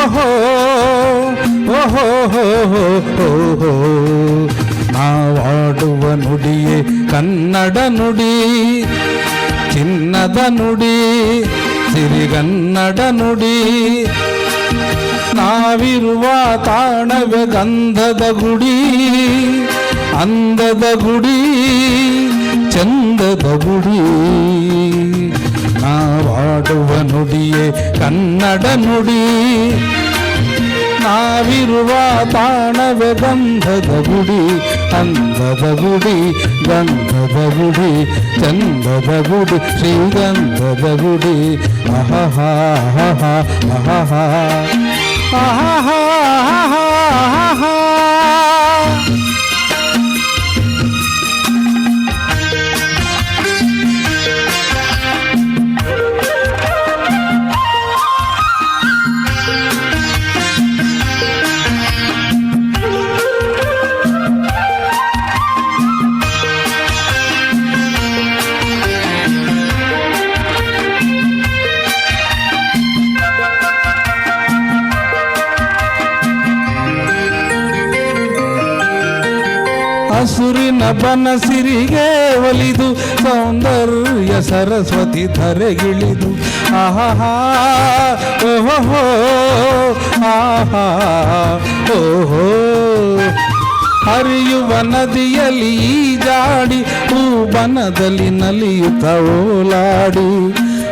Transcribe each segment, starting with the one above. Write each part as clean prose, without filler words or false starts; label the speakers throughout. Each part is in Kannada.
Speaker 1: ಓಹೋ ನಾವಾಡುವ ನುಡಿಯೇ ಕನ್ನಡ ನುಡಿ, ಚಿನ್ನದ ನುಡಿ, ಸಿರಿಗನ್ನಡ ನುಡಿ. ನಾವಿರುವ ತಾಣವೇ ಗಂಧದ ಗುಡಿ, ಅಂದದ ಗುಡಿ, ಚಂದದ ಗುಡಿ. ನಾವಾಡುವ ನುಡಿಯೇ ಕನ್ನಡ ನುಡಿ, ನಾವಿರುವ ತಾಣವೇ ಗಂಧದ ಗುಡಿ, ಅಂದದ ಗುಡಿ, ಗಂಧದ ಗುಡಿ, ಚಂದದ ಗುಡಿ, ಶ್ರೀಗಂಧದ ಗುಡಿ. ಆಹಾ ಆಹಾ ಆಹಾ ಆಹಾ ಆಹಾ. ಹಸುರಿನ ಬನಸಿರಿಗೆ ಒಲಿದು ಸೌಂದರ್ಯ ಸರಸ್ವತಿ ಧರೆಗಿಳಿದು ಆಹಾ ಓಹೋ ಆಹಾ ಓಹೋ. ಹರಿಯುವ ನದಿಯಲ್ಲಿ ಜಾಡಿ ಹೂಬನದಲ್ಲಿ ನಲಿಯುತ್ತ ಓಲಾಡಿ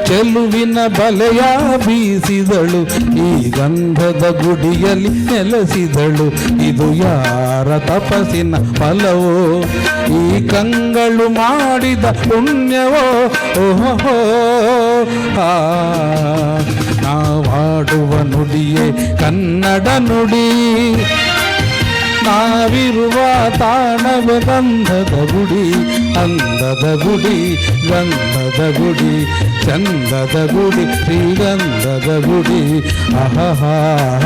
Speaker 1: ಚೆಲುವಿನ ಬಲೆಯ ಬೀಸಿದಳು, ಈ ಗಂಧದ ಗುಡಿಯಲ್ಲಿ ನೆಲೆಸಿದಳು. ಇದು ಯಾರ ತಪಸ್ಸಿನ ಫಲವೋ, ಈ ಕಂಗಳು ಮಾಡಿದ ಪುಣ್ಯವೋ. ಓಹೋ ನಾವಾಡುವ ನುಡಿಯೇ ಕನ್ನಡ ನುಡಿ, ನಾವಿರುವ ತಾಣವೇ ಗಂಧದ ಗುಡಿ, ಅಂದದ ಗುಡಿ, ಗಂಧದ ಗುಡಿ, ಚಂದದ ಗುಡಿ, ಶ್ರೀಗಂಧದ ಗುಡಿ. ಆಹಾ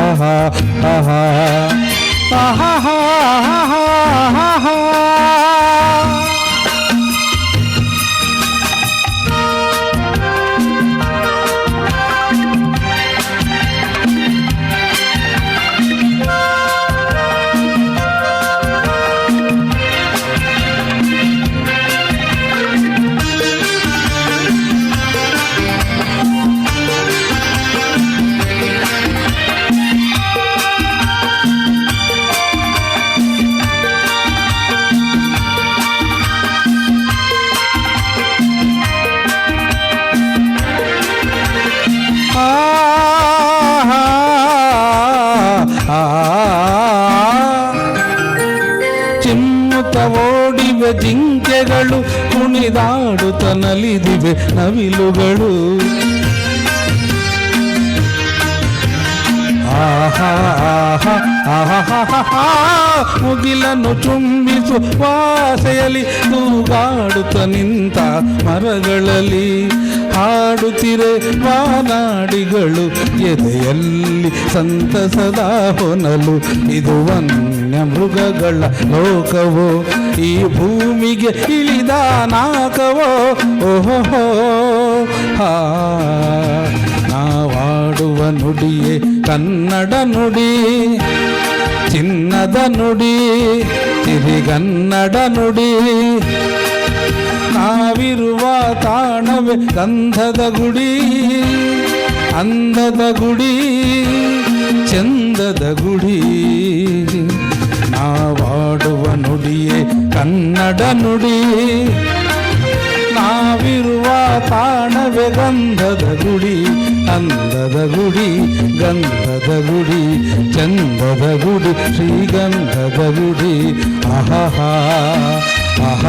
Speaker 1: ಆಹಾ ಆಹಾ ಆಹಾ ಆಹಾ. ಚಿಮ್ಮುತ್ತ ಓಡಿವೆ ಜಿಂಕೆಗಳು, ಕುಣಿದಾಡುತ್ತ ನಲಿದಿವೆ ನವಿಲುಗಳು. ಆಹಾ ಆಹಾ ಆಹಾ. ಮುಗಿಲನ್ನು ಚುಂಬಿಸು ವಾಸೆಯಲ್ಲಿ ತೂಗಾಡುತ್ತ ನಿಂತ ಮರಗಳಲ್ಲಿ ಹಾಡುತ್ತಿರೆ ವಾನಾಡಿಗಳು, ಎದೆಯಲ್ಲಿ ಸಂತಸದ ಹೊನಲು. ಇದು ವನ್ಯ ಮೃಗಗಳ ಲೋಕವೋ, ಈ ಭೂಮಿಗೆ ಇಳಿದ ನಾಕವೋ. ಓಹೋ ನಾವಾಡುವ ನುಡಿಯೇ ಕನ್ನಡ ನುಡಿ, ಚಿನ್ನದ ನುಡಿ, ಸಿರಿಗನ್ನಡ ನುಡಿ. ನಾವಿರುವ ತಾಣವೇ ಗಂಧದ ಗುಡಿ, ಅಂದದ ಗುಡಿ, ಚಂದದ ಗುಡಿ. ನಾವಾಡುವ ನುಡಿಯೇ ಕನ್ನಡ ನುಡಿ, ನಾವಿರುವ ತಾಣವೇ ಗಂಧದ ಗುಡಿ, ಅಂದದ ಗುಡಿ, ಗಂಧದ ಗುಡಿ, ಚಂದದ ಗುಡಿ, ಶ್ರೀಗಂಧದ ಗುಡಿ. ಆಹಾ ಆಹಾ